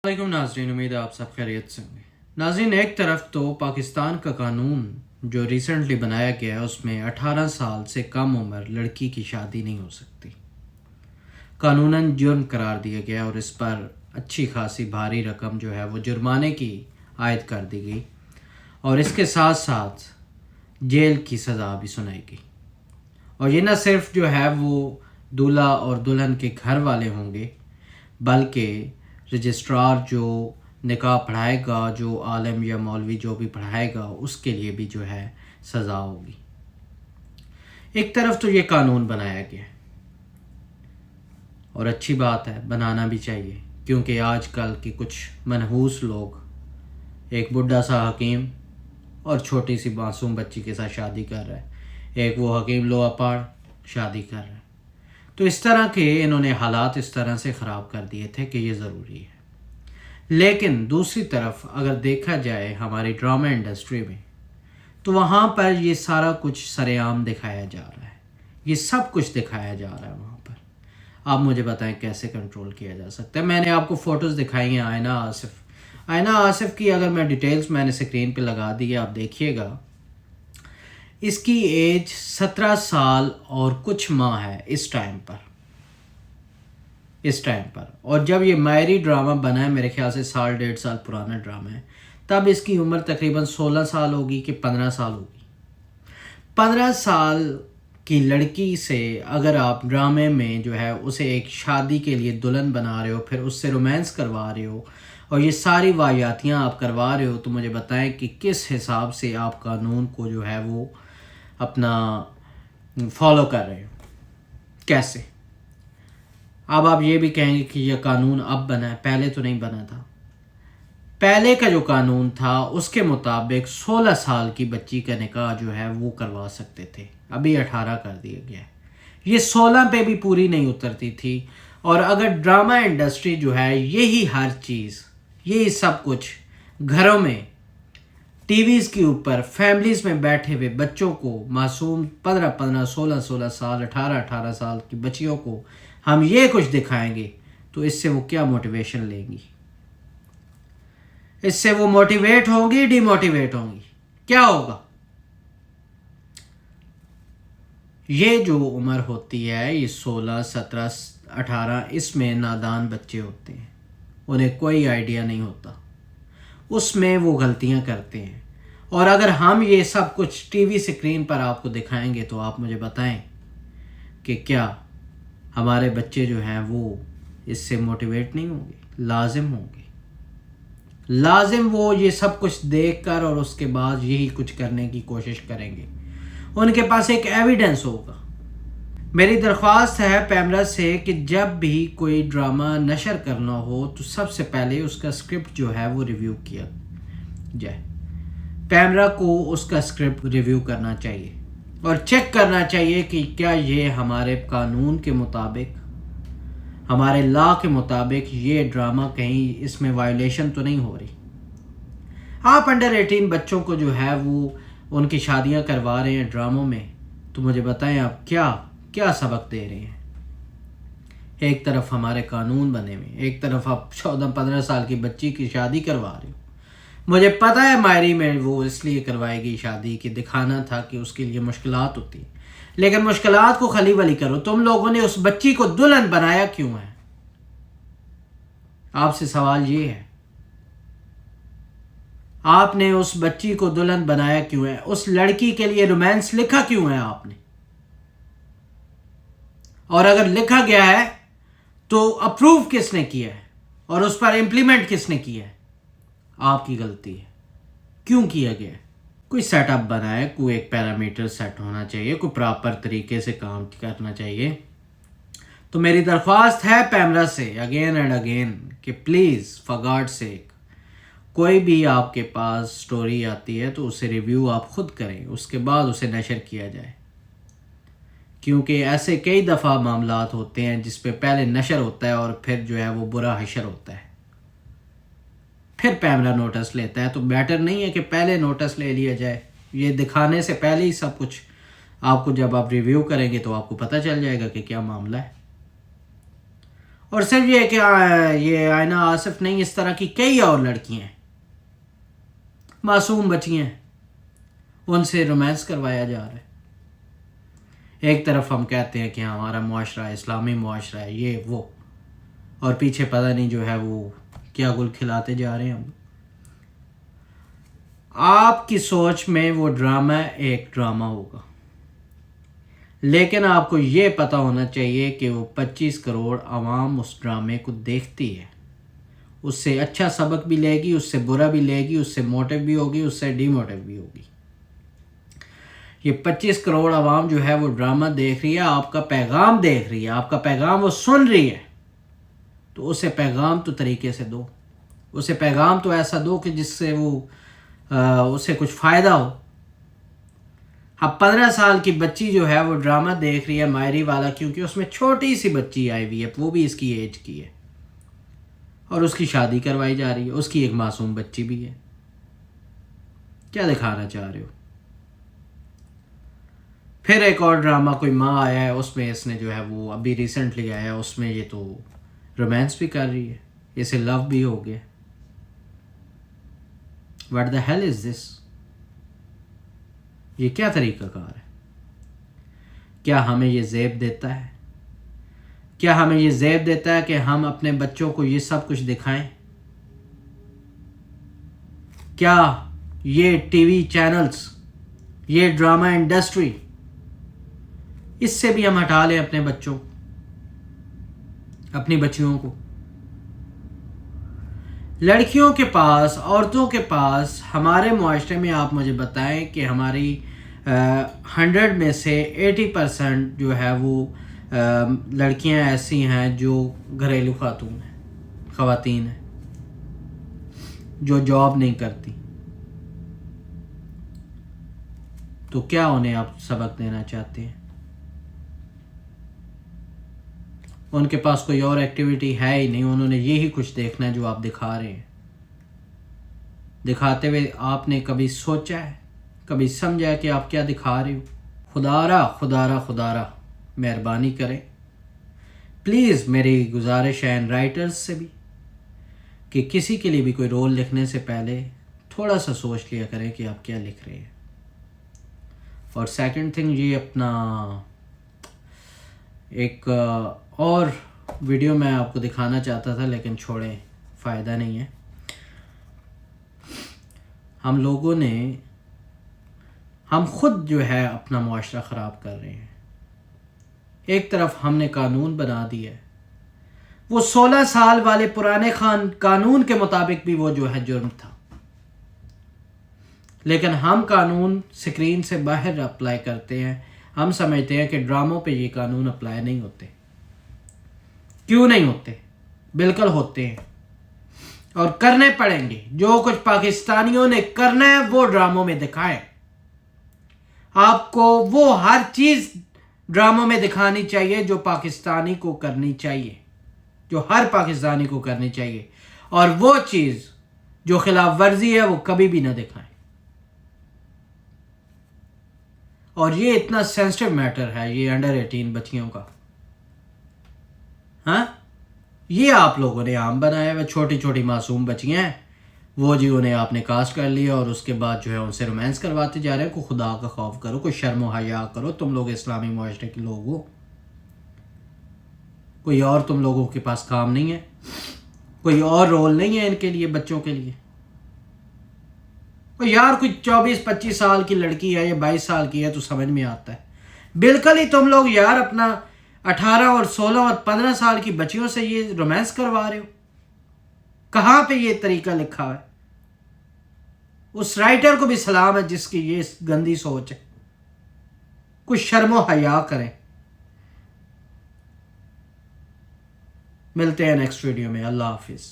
वालेकुम नाज़रीन, उम्मीद है आप सब खैरियत से होंगे। नाज़रीन, एक तरफ तो पाकिस्तान का कानून जो रिसेंटली बनाया गया है उसमें 18 साल से कम उम्र लड़की की शादी नहीं हो सकती, कानूनन जुर्म करार दिया गया और इस पर अच्छी खासी भारी रकम जो है वो जुर्माने की आयद कर दी गई और इसके साथ साथ जेल की सज़ा भी सुनाई गई। और ये न सिर्फ जो है वो दूल्हा और दुल्हन के घर वाले होंगे, बल्कि रजिस्ट्रार जो निकाह पढ़ाएगा, जो आलिम या मौलवी जो भी पढ़ाएगा, उसके लिए भी जो है सज़ा होगी। एक तरफ तो ये कानून बनाया गया और अच्छी बात है, बनाना भी चाहिए, क्योंकि आजकल के कुछ मनहूस लोग एक बुढ़ा सा हकीम और छोटी सी मासूम बच्ची के साथ शादी कर रहा है, एक वो हकीम लोहा पाड़ शादी कर रहा है। तो इस तरह के इन्होंने हालात इस तरह से ख़राब कर दिए थे कि ये ज़रूरी है। लेकिन दूसरी तरफ अगर देखा जाए हमारी ड्रामा इंडस्ट्री में, तो वहाँ पर ये सारा कुछ सरेआम दिखाया जा रहा है, ये सब कुछ दिखाया जा रहा है वहाँ पर। आप मुझे बताएं कैसे कंट्रोल किया जा सकता है। मैंने आपको फ़ोटोज़ दिखाई हैं आयना आसिफ की, अगर मैं डिटेल्स मैंने स्क्रीन पे लगा दी है, आप देखिएगा। इसकी एज 17 साल और कुछ माह है इस टाइम पर। और जब ये मायरी ड्रामा बना है, मेरे ख्याल से साल डेढ़ साल पुराना ड्रामा है, तब इसकी उम्र तकरीबन 16 साल होगी कि 15 साल होगी। 15 साल की लड़की से अगर आप ड्रामे में जो है उसे एक शादी के लिए दुल्हन बना रहे हो, फिर उससे रोमांस करवा रहे हो और ये सारी वाहियातियाँ आप करवा रहे हो, तो मुझे बताएं कि किस हिसाब से आप कानून को जो है वो अपना फॉलो कर रहे हो, कैसे। अब आप ये भी कहेंगे कि यह कानून अब बना है, पहले तो नहीं बना था। पहले का जो कानून था उसके मुताबिक 16 साल की बच्ची का निकाह जो है वो करवा सकते थे, अभी 18 कर दिया गया है। ये 16 पे भी पूरी नहीं उतरती थी। और अगर ड्रामा इंडस्ट्री जो है यही हर चीज़, यही सब कुछ घरों में टीवीज़ के ऊपर फैमिलीज़ में बैठे हुए बच्चों को, मासूम 15-15, 16-16 साल, 18-18 साल की बच्चियों को हम ये कुछ दिखाएंगे, तो इससे वो क्या मोटिवेशन लेंगी? इससे वो मोटिवेट होंगी, डिमोटिवेट होंगी, क्या होगा? ये जो उम्र होती है, ये 16, 17, 18, इसमें नादान बच्चे होते हैं, उन्हें कोई आइडिया नहीं होता, उसमें वो गलतियां करते हैं। और अगर हम ये सब कुछ टीवी स्क्रीन पर आपको दिखाएंगे, तो आप मुझे बताएं कि क्या हमारे बच्चे जो हैं वो इससे मोटिवेट नहीं होंगे? लाजिम वो ये सब कुछ देखकर और उसके बाद यही कुछ करने की कोशिश करेंगे। उनके पास एक एविडेंस होगा। मेरी दरख्वास्त है पैमरा से कि जब भी कोई ड्रामा नशर करना हो, तो सबसे पहले उसका स्क्रिप्ट जो है वो रिव्यू किया जाए। पैमरा को उसका स्क्रिप्ट रिव्यू करना चाहिए और चेक करना चाहिए कि क्या ये हमारे कानून के मुताबिक, हमारे लॉ के मुताबिक ये ड्रामा कहीं इसमें वायलेशन तो नहीं हो रही। आप अंडर 18 बच्चों को जो है वो उनकी शादियां करवा रहे हैं ड्रामों में, तो मुझे बताएं आप क्या सबक दे रहे हैं? एक तरफ हमारे कानून बने हुए, एक तरफ आप 14-15 साल की बच्ची की शादी करवा रहे हो। मुझे पता है मायरी में वो इसलिए करवाएगी शादी कि दिखाना था कि उसके लिए मुश्किलात होती है, लेकिन मुश्किलात को खली वली करो। तुम लोगों ने उस बच्ची को दुल्हन बनाया क्यों है? आपसे सवाल ये है, आपने उस बच्ची को दुल्हन बनाया क्यों है? उस लड़की के लिए रोमांस लिखा क्यों है आपने? और अगर लिखा गया है तो अप्रूव किसने किया है और उस पर इंप्लीमेंट किसने किया है? आपकी गलती है। क्यों किया गया है? कोई सेटअप बना है, कोई एक पैरामीटर सेट होना चाहिए, कोई प्रॉपर तरीके से काम करना चाहिए। तो मेरी दरख्वास्त है पैमरा से अगेन एंड अगेन कि प्लीज़ फॉर गॉड सेक, कोई भी आपके पास स्टोरी आती है तो उसे रिव्यू आप खुद करें, उसके बाद उसे नशर किया जाए। क्योंकि ऐसे कई दफ़ा मामलात होते हैं जिस पे पहले नशर होता है और फिर जो है वो बुरा हशर होता है, फिर पैमरा नोटिस लेता है। तो बेटर नहीं है कि पहले नोटिस ले लिया जाए? ये दिखाने से पहले ही सब कुछ आपको, जब आप रिव्यू करेंगे तो आपको पता चल जाएगा कि क्या मामला है। اور صرف یہ کہ یہ آئینہ آصف نہیں، اس طرح کی کئی اور لڑکیاں ہیں، معصوم بچیاں ہیں، ان سے رومانس کروایا جا رہا ہے۔ ایک طرف ہم کہتے ہیں کہ ہمارا معاشرہ اسلامی معاشرہ ہے، یہ وہ، اور پیچھے پتہ نہیں جو ہے وہ کیا گل کھلاتے جا رہے ہیں ہم۔ آپ کی سوچ میں وہ ڈرامہ ایک ڈرامہ ہوگا، لیکن آپ کو یہ پتہ ہونا چاہیے کہ وہ 25 کروڑ عوام اس ڈرامے کو دیکھتی ہے، اس سے اچھا سبق بھی لے گی، اس سے برا بھی لے گی، اس سے موٹیو بھی ہوگی، اس سے ڈی موٹیو بھی ہوگی۔ یہ 25 کروڑ عوام جو ہے وہ ڈرامہ دیکھ رہی ہے، آپ کا پیغام دیکھ رہی ہے، آپ کا پیغام وہ سن رہی ہے، تو اسے پیغام تو طریقے سے دو، اسے پیغام تو ایسا دو کہ جس سے وہ اسے کچھ فائدہ ہو۔ اب 15 سال کی بچی جو ہے وہ ڈرامہ دیکھ رہی ہے مائری والا، کیونکہ اس میں چھوٹی سی بچی آئی ہوئی ہے، وہ بھی اس کی ایج کی ہے، اور اس کی شادی کروائی جا رہی ہے، اس کی ایک معصوم بچی بھی ہے۔ کیا دکھانا چاہ رہے ہو؟ پھر ایک اور ڈرامہ کوئی ماں آیا ہے، اس میں اس نے جو ہے وہ ابھی ریسنٹلی آیا ہے، اس میں یہ تو رومانس بھی کر رہی ہے، اسے لو بھی ہو گیا۔ واٹ دا ہیل از دس؟ یہ کیا طریقہ کار ہے؟ کیا ہمیں یہ زیب دیتا ہے؟ کیا ہمیں یہ زیب دیتا ہے کہ ہم اپنے بچوں کو یہ سب کچھ دکھائیں؟ کیا یہ ٹی وی چینلز، یہ ڈرامہ انڈسٹری، اس سے بھی ہم ہٹا لیں اپنے بچوں، اپنی بچیوں کو؟ لڑکیوں کے پاس، عورتوں کے پاس ہمارے معاشرے میں آپ مجھے بتائیں کہ ہماری 100 میں سے 80% جو ہے وہ لڑکیاں ایسی ہیں جو گھریلو خواتین ہیں، جو جاب نہیں کرتی، تو کیا انہیں آپ سبق دینا چاہتے ہیں؟ ان کے پاس کوئی اور ایکٹیویٹی ہے ہی نہیں، انہوں نے یہی کچھ دیکھنا ہے جو آپ دکھا رہے ہیں۔ دکھاتے ہوئے آپ نے کبھی سوچا ہے، کبھی سمجھا ہے کہ آپ کیا دکھا رہے ہو؟ خدا را مہربانی کریں، پلیز میری گزارش ہے رائٹرز سے بھی کہ کسی کے لیے بھی کوئی رول لکھنے سے پہلے تھوڑا سا سوچ لیا کریں کہ آپ کیا لکھ رہے ہیں۔ اور سیکنڈ تھنگ، یہ اپنا ایک اور ویڈیو میں آپ کو دکھانا چاہتا تھا، لیکن چھوڑیں، فائدہ نہیں ہے۔ ہم خود جو ہے اپنا معاشرہ خراب کر رہے ہیں۔ ایک طرف ہم نے قانون بنا دیا ہے، وہ 16 سال والے پرانے قانون کے مطابق بھی وہ جو ہے جرم تھا، لیکن ہم قانون سکرین سے باہر اپلائی کرتے ہیں۔ ہم سمجھتے ہیں کہ ڈراموں پہ یہ قانون اپلائی نہیں ہوتے۔ کیوں نہیں ہوتے؟ بالکل ہوتے ہیں، اور کرنے پڑیں گے۔ جو کچھ پاکستانیوں نے کرنا ہے وہ ڈراموں میں دکھائیں۔ آپ کو وہ ہر چیز ڈراموں میں دکھانی چاہیے جو پاکستانی کو کرنی چاہیے، جو ہر پاکستانی کو کرنی چاہیے، اور وہ چیز جو خلاف ورزی ہے وہ کبھی بھی نہ دکھائیں۔ اور یہ اتنا سینسٹیو میٹر ہے، یہ انڈر 18 بچیوں کا، ہاں، یہ آپ لوگوں نے عام بنایا ہے۔ چھوٹی چھوٹی معصوم بچیاں ہیں، وہ جی انہیں آپ نے کاسٹ کر لیا، اور اس کے بعد جو ہے ان سے رومانس کرواتے جا رہے ہیں۔ کوئی خدا کا خوف کرو، کوئی شرم و حیا کرو، تم لوگ اسلامی معاشرے کے لوگ ہو۔ کوئی اور تم لوگوں کے پاس کام نہیں ہے، کوئی اور رول نہیں ہے ان کے لیے، بچوں کے لیے؟ یار کوئی 24-25 سال کی لڑکی ہے یا 22 سال کی ہے تو سمجھ میں آتا ہے۔ بالکل ہی تم لوگ یار اپنا 18 اور 16 اور 15 سال کی بچیوں سے یہ رومانس کروا رہے ہو۔ کہاں پہ یہ طریقہ لکھا ہے؟ اس رائٹر کو بھی سلام ہے جس کی یہ گندی سوچ ہے۔ کچھ شرم و حیا کریں۔ ملتے ہیں نیکسٹ ویڈیو میں۔ اللہ حافظ۔